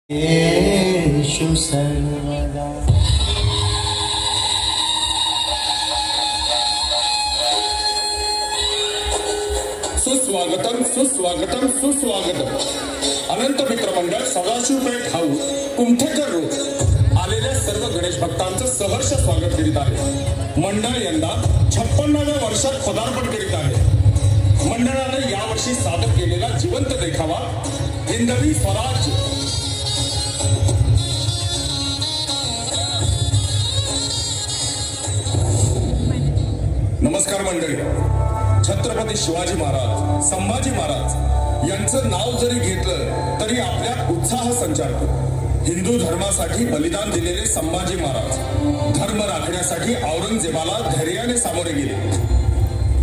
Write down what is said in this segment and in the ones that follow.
येशु सर्वदा। सुस्वागतम सुस्वागतम सुस्वागतम। अनंत मित्रमंडळ सदाशिवपेठ हाऊस कुमठेकर रोड आलेल्या सर्व गणेश भक्तांचं सहर्ष स्वागत करीत आहे। मंडळ यंदा 56व्या वर्षात पदार्पण करीत आहे। मंडळाने यावर्षी सादर केलेला जिवंत देखावा हिंदवी स्वराज्य। नमस्कार मंडळी। छत्रपती शिवाजी महाराज संभाजी महाराज यांचं नाव जरी घेतलं तरी आपल्यात उत्साह संचारतो। हिंदू धर्मासाठी बलिदान दिलेले संभाजी महाराज धर्म राखण्यासाठी औरंगजेबाला धैर्याने सामोरे गेले।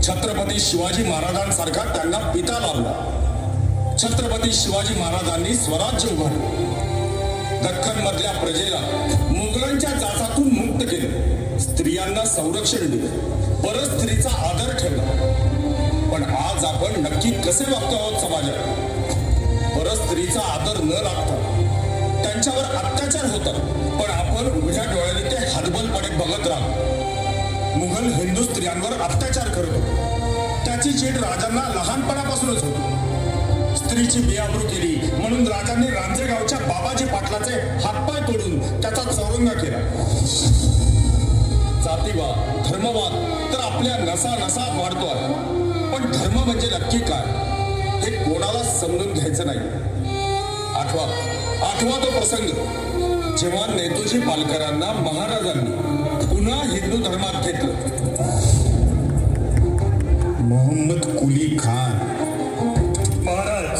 छत्रपती शिवाजी महाराजांसारखा त्यांना पिता लाभला। छत्रपती शिवाजी महाराजांनी स्वराज्य उभारले। दख्खन मधल्या प्रजेला मुघलांच्या जाचातून मुक्त केले। स्त्रियांना संरक्षण दिले। परस्त्रीचा आदर ठेवला। पण आज आपण नक्की कसे वागतो आहोत समाजात? परस्त्रीचा आदर न लागता त्यांच्यावर अत्याचार होतात, पण आपण उघड्या डोळ्याने ते हतबलपणे बघत राहतो। मुघल हिंदू स्त्रियांवर अत्याचार करतो। त्याची चीड राजांना लहानपणापासूनच होती। स्त्रीची बेआबरू केली म्हणून राजांनी रांजेगावच्या बाबाजी पाटलाचे हातपाय तोडून त्याचा चौरंगा केला। जातीवाद धर्मवाद तर आपल्या नसा नसात वाढतो आहे, पण धर्म म्हणजे नक्की काय हे कोणाला समजून घ्यायचं नाही। आठवा तो प्रसंग जेव्हा नेताजी पालकरांना महाराजांनी पुन्हा हिंदू धर्मात घेतलं। मोहम्मद कुली खान महाराज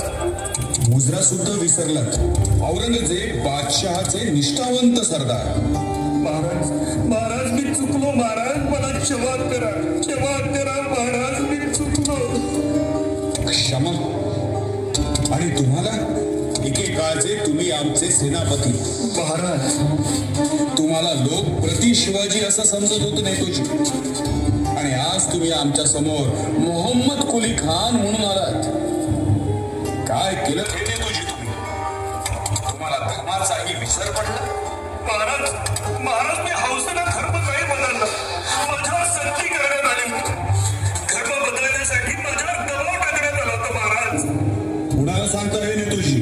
मुजरा सुद्धा विसरलात। औरंगजेब बादशहाचे निष्ठावंत सरदार। महाराज मी चुकलो महाराज, मला क्षमा करा महाराज, मी चुकलो। क्षमा? आणि तुम्हाला एकेकाळचे तुम्ही आमचे सेनापती महाराज। तुम्हाला लोक प्रति शिवाजी असं समजत होते नेतोजी, आणि आज तुम्ही आमच्या समोर मोहम्मद कुली खान म्हणून आलात। काय केलं हे नेतोजी तुम्ही? तुम्हाला धर्माचाही विसर पडला? महाराज मी हौसेला धर्म नाही बदलला। माझ्यावर सक्ती करण्यात आली होती। धर्म बदलण्यासाठी माझ्यावर दबाव टाकण्यात आला होता महाराज। कुणाला सांगता हे नेतोजी?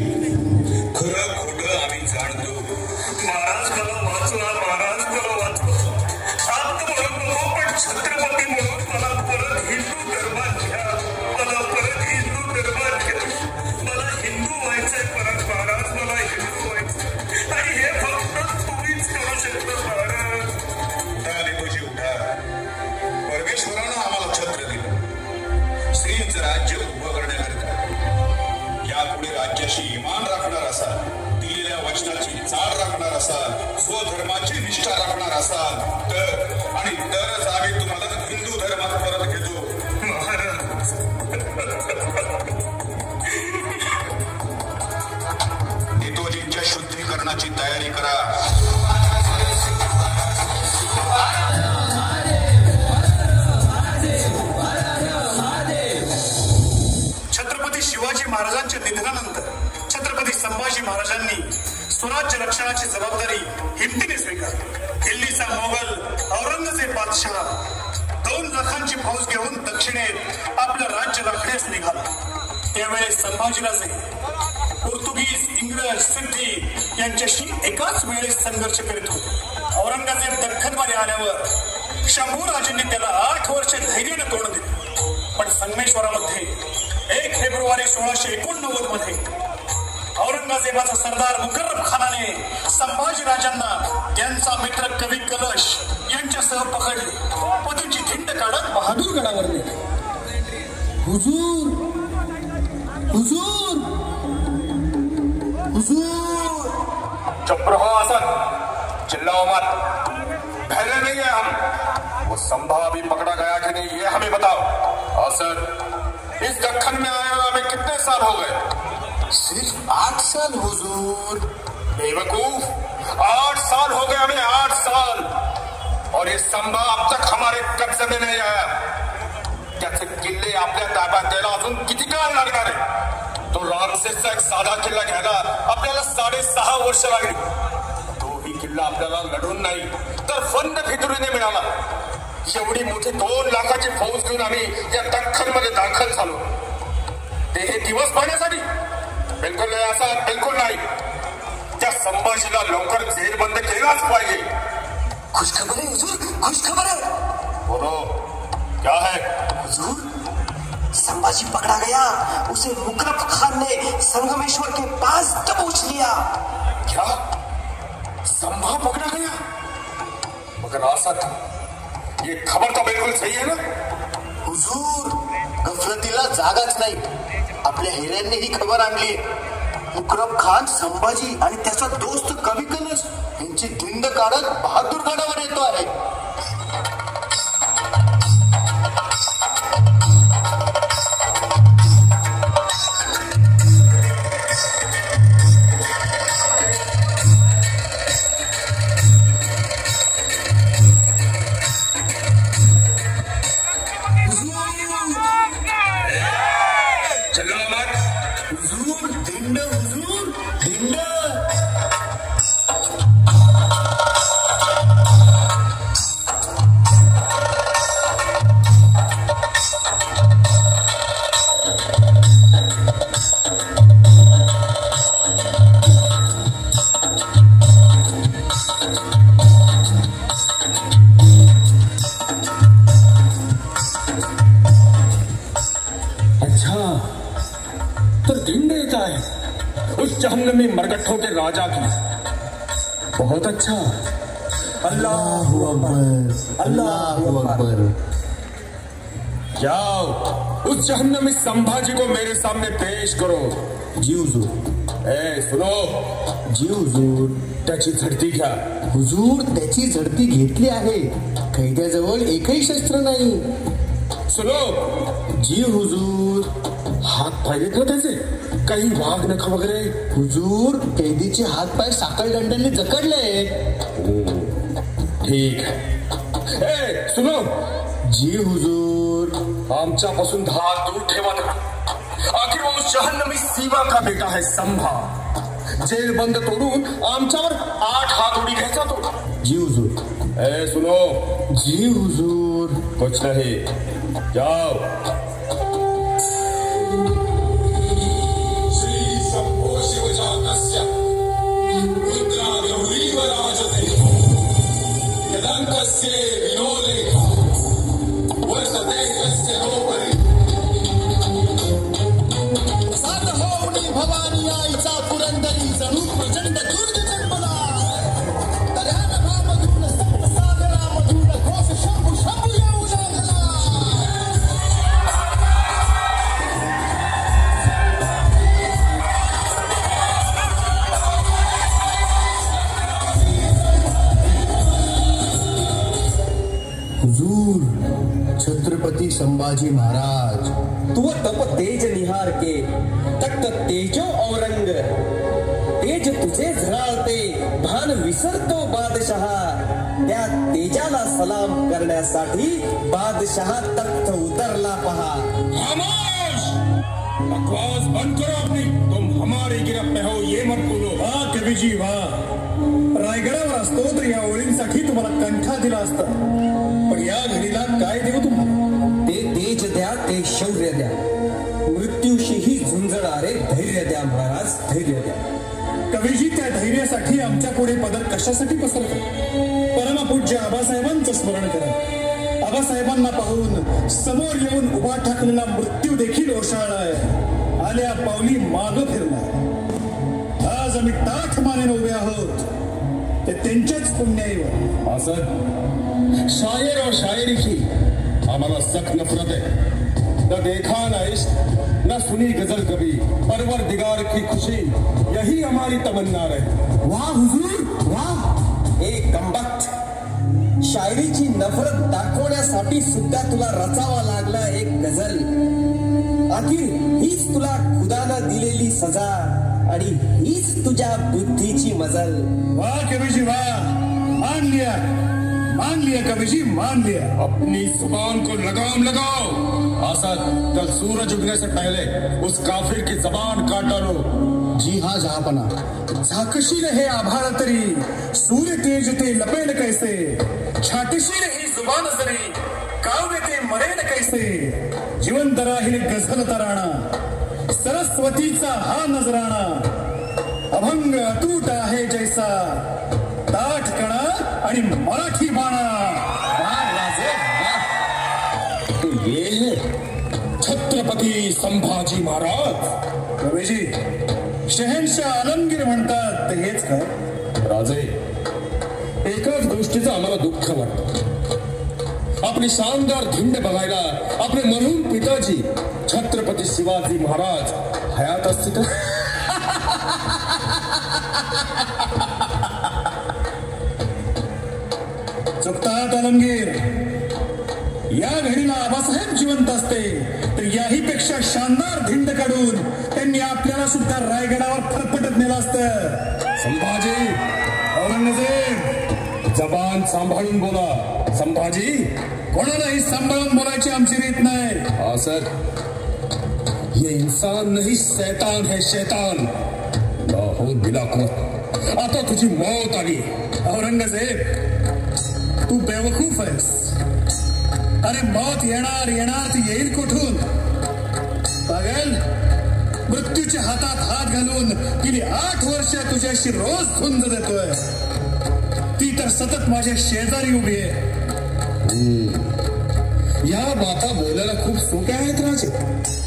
खरं खोटं आम्ही जाणतो। महाराज मला वाचवा, महाराज मला वाचवा। शांत म्हणून नको, पण छत्रपती म्हणून मला परत हिंदू धर्मात घ्या। मला हिंदू व्हायचंय परत महाराज, मला हिंदू व्हायचंय। आणि हे फक्त तुम्हीच करू शकता महाराज। उठा परमेश्वरानं आम्हाला छत्र दिलं स्त्रीचं राज्य उभं करण्याकरिता। यापुढे राज्याशी इमान राखणार असाल, दिलेल्या वचनाची चाल राखणार असाल, स्वधर्माची निष्ठा राखणार असाल तरच आम्ही तुम्हाला हिंदू धर्मात परत घेतो महाराज। नेतोजींच्या शुद्धीकरणाची तयारी करा। छत्रपती शिवाजी महाराजांच्या निधनानंतर छत्रपती संभाजी महाराजांनी स्वराज्य रक्षणाची जबाबदारी हिमतीने स्वीकारली। दिल्लीचा मोगल औरंगजेब बादशाह 2 लाखांची फौज घेऊन दक्षिणेत आपलं राज्य राखण्यास निघाला। त्यावेळेस संभाजीराजे पोर्तुगीज इंग्रज सिद्धी यांच्याशी एकाच वेळेस संघर्ष करीत होते। औरंगजेब दख्खनमध्ये आल्यावर शंभूराजांनी त्याला 8 वर्ष धैर्याने तोंड दिले, पण संगमेश्वरामध्ये 1 फेब्रुवारी 1689 मध्ये औरंगजेबाचा सरदार मुकर्रम खानाने संभाजीराजांना त्यांचा मित्र कवी कलश यांच्यासह पकडले व त्यांची धिंड काढत बहादूरगडावर नेले। हुजूर हुजूर हुजूर। चुप रहो असद, चिल्लाओ मत। पहले नहीं है हम, वो संभा अभी पकड़ा गया कि नहीं ये हमें बताओ। असद इस दक्खन में आए हुए हमें कितने साल हो गए? सिर्फ 8 साल हुजूर। बेवकूफ, 8 साल हो गए हमें, 8 साल। और ये संभा अब तक हमारे कब्जे में नहीं आया। त्याचे किल्ले आपल्या ताब्यात द्यायला अजून किती काळ लागणार आहे? तो रामसेसचा एक साधा किल्ला घ्यायला आपल्याला 6.5 वर्ष लागली. तोही किल्ला आपल्याला लढून नाही तर फंद फितुरीने मिळाला. एवढी मोठी 2 लाखाची फौज घेऊन आम्ही या दख्खन मध्ये दाखल झालो. ते हे दिवस पाहण्यासाठी? बिलकुल नाही, असा बिलकुल नाही. त्या संभाजीला लवकर जेरबंद केलाच पाहिजे. खुशखबर है हुजूर, खुशखबर है. बोलो, क्या है? हुजूर, संभाजी पकड़ा गया. उसे मुकरब खान ने संगमेश्वर के पास दबोच लिया. क्या? संभा पकड़ा गया? मगर आसद, ये खबर तो बिल्कुल सही है ना? हुजूर, गफलतीला जागाच नाही. आपल्या हिऱ्यांनी ही खबर आणली. मुकरब खान संभाजी आणि त्याचा दोस्त कवी कलश यांची धिंड काढत बहादूरगडावर येतो आहे. जहन्नमी मरगट्ठों के राजा की. बहुत अच्छा. अल्लाहु अकबर, अल्लाहु अकबर. जाओ उस जहन्नमी संभाजी को मेरे सामने पेश करो. जी हुजूर. सुनो. जी हुजूर. त्याची झडती घ्या. हुजूर, त्याची झडती घेतली आहे. कैद्याजवळ एकही शस्त्र नाही. सुनो. जी हुजूर. हात पाय घेतलं त्याचे? काही वाघ नख वगैरे? हुजूर, कैदीचे हात पाय साखळ दंडांनी जकडले. ठीक है. सुनो. जी हुजूर. आमच्यापासून 10 हात दूर ठेवा ना. आखिर वो जहन्नमी सीवा का बेटा है संभा. जेल बंद तोडून आमच्यावर 8 हात उडी घ्यायचा तो. जी हुजूर. सुनो. जी हुजूर. कुछ नहीं, जाओ. भवानी आईचा पुरंदरी जणू प्रचंड दुर्ग जन्मला. तऱ्यामधून सप्तसागरामधून घोष शंभू शंभू येऊ लागला. हुजूर, छत्रपती संभाजी महाराज. तू तप तेज निहार के तक्त तेजो औरंग. तेज तुझे झळाळते भान विसरतो बादशहा. त्या तेजाला सलाम करण्यासाठी बादशहा तख्त उतरला पहा. खामोश! बकवास बंद करो अपनी. तुम हमारी गिरफ्त में हो ये मत बोलो. वाह कवीजी वाह. रायगडावर असतो तर या ओळींसाठी तुम्हाला कंठा दिला असता. पण या घडीला काय देऊ तुम्हाला? ते तेज द्या, ते शौर्य द्या. मृत्यूशीही झुंजणारे धैर्य द्या महाराज, धैर्य द्या. कवीजी, त्या धैर्यासाठी आमच्या पुढे पदर कशासाठी पसरतो? परमपूज्य आबासाहेबांचं स्मरण करा. आबासाहेबांना पाहून समोर येऊन उभा ठाकलेला मृत्यू देखील ओशाळलाय. आल्या पावली माग फिरणार. आज आम्ही ताठ मानेने उभे आहोत ते त्यांच्याच पुण्याईवर. असद, शायर और शायरी की हमारा सख्त नफरत है. न देखा न इश्क न सुनी गजल कभी. परवरदिगार की खुशी यही हमारी तमन्ना रहे. वाह हुजूर वाह. एक कमबख्त, शायरीची नफरत दाखवण्यासाठी सुद्धा तुला रचावा लागला एक गझल. आखिर हीच तुला खुदानं दिलेली सजा आणि हीच तुझ्या बुद्धीची मजल. वाह कवीजी वाह. मान लिया. मान लिया कवि जी, मान लिया। अपनी जुबान को लगाम लगाओ। असद, कल सूरज उगने से पहले उस काफिर की जबान काट डालो। जी हाँ जहापना। झाकशील हे आभाळ तरी सूर्य तेज ते लपेल कैसे, छाटशील ही जुबान जरी काव्य ते मरेल कैसे, जिवंत राहील गझल तराणा सरस्वतीचा हा नजराणा, अभंग अतूट आहे जैसा ताठ कणा आणि मराठी बाणा। तो ये है छत्रपती संभाजी महाराज। कवीजी, शहनशाह आलमगीर म्हणतात ते हेच काय? राजे, एकाच गोष्टीचं आम्हाला दुःख वाटतं, आपली शानदार धिंड बघायला आपले मरून पिताजी छत्रपती शिवाजी महाराज हयात असते तर। चुकतात आलमगीर, या घडीला आबासाहेब जिवंत असते तर याही पेक्षा शानदार धिंड काढून त्यांनी आपल्याला सुद्धा रायगडावर फरफटत नेलं असतं। संभाजी, औरंगजेब, जबान सांभाळून बोला। संभाजी, कोणालाही सांभाळून बोलायची आमची रीत नाही। हाँ सर, ये इंसान नहीं शैतान है, शैतान। लाहौर बिलाकुत, आता तुझी मौत आली। औरंगजेब, तू बेवकूफ आहेस। अरे मौत येणार येणार ती येईल कुठून? पागल, मृत्यूच्या हातात हात घालून गेली 8 वर्ष तुझ्याशी रोज झुंज देतोय, ती तर सतत माझ्या शेजारी उभी आहे। या बाता बोलायला खूप सोप्या आहेत राजे,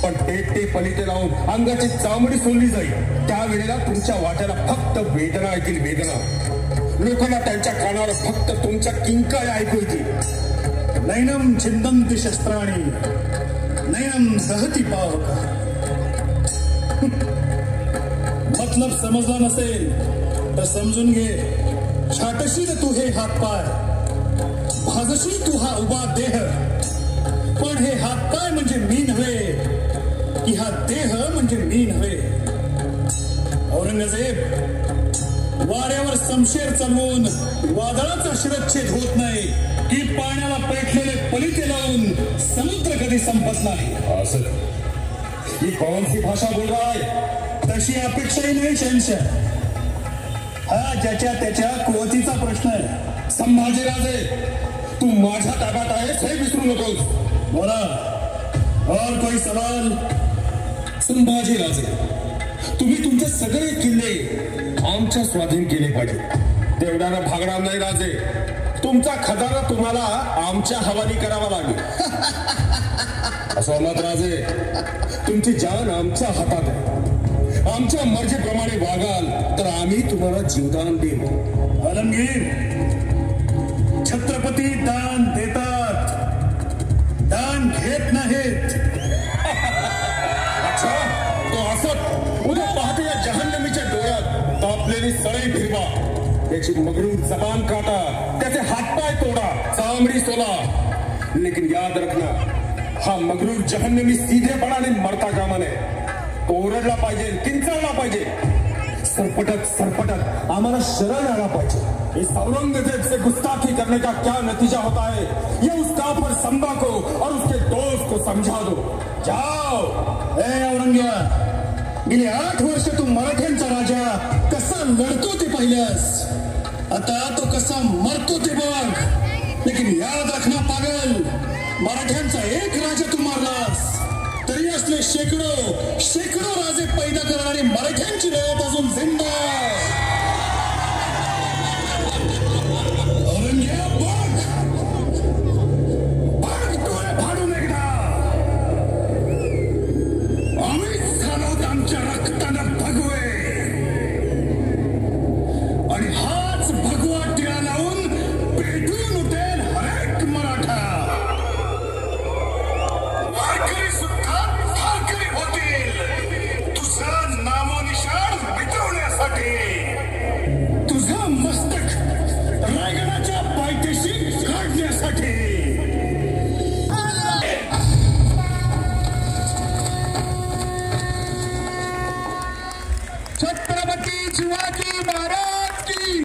पण ते पलिते लावून अंगाची चामडी सोडली जाईल त्यावेळेला तुमच्या वाट्याला फक्त वेदना ऐकतील, वेदना। लोकांना त्यांच्या कानावर फक्त तुमच्या किंकाळ्या ऐकू येतील। नैनम छिंदन्ति शस्त्राणि नैनम दहती पावका। मतलब समजला नसेल तर समजून घे। छाटशील तू हे हातपाय, भाजशील तू हा उभा देह, पण हे हातपाय म्हणजे मी नव्हे, की हा देह म्हणजे मी नव्हे। औरंगजेब, वाऱ्यावर शमशेर चालवून वादळाचा शिरच्छेद होत नाही, की पाण्याला पेटलेले पलिते लावून समुद्र कधी संपत नाही। असं ही कौन सी भाषा बोल रहा है? तशी अपेक्षाही नाही शहनशाह, हा ज्याच्या त्याच्या कुवतीचा प्रश्न आहे। संभाजीराजे, तू माझ्या ताब्यात आहेस हे विसरू नकोस। बोला, और कोई सवाल? संभाजीराजे, तुम्ही तुमचे सगळे किल्ले आमच्या स्वाधीन केले पाहिजे, तेवढ्याला भागणार नाही राजे। तुमचा खजाना तुम्हाला आमच्या हवाली करावा लागेल। असं मत राजे, तुमची जान आमच्या हातात आहे, आमच्या मर्जीप्रमाणे वागाल तर आम्ही तुम्हाला जीवदान देऊ। आलमगीर, छत्रपती दान देतात, दान घेत नाहीत। अच्छा, तो असत उद्या पहाटे या जहन्नमीच्या डोळ्यात तापलेली सळई फिरवा, त्याची मगरूर जबान काटा, त्याचे हातपाय तोडा, चामडी सोला, लेकिन याद रखना, हा मगरूर जहन्नमी सीधेपणाने मरता कामा नये, ओरडला पाहिजे, किंचाळला पाहिजे, सरपटत सरपटत आम्हाला शरण आला पाहिजे। इस औरंगजेब से गुस्ताखी करने का क्या नतीजा होता है ये उस काफिर संभा को और उसके दोस्त को समझा दो। जाओ। ए औरंग्या, गेली 8 वर्ष तू मराठ्यांचा राजा कसा लढतो ते पाहिलंस, आता तो कसा मरतो ते बघ। लेकिन याद रखना पागल, मराठ्यांचा एक राजा तू मारलास तरी असले शेकडो राजे पैदा करणारी मराठ्यांची लढत अजून जिंदा।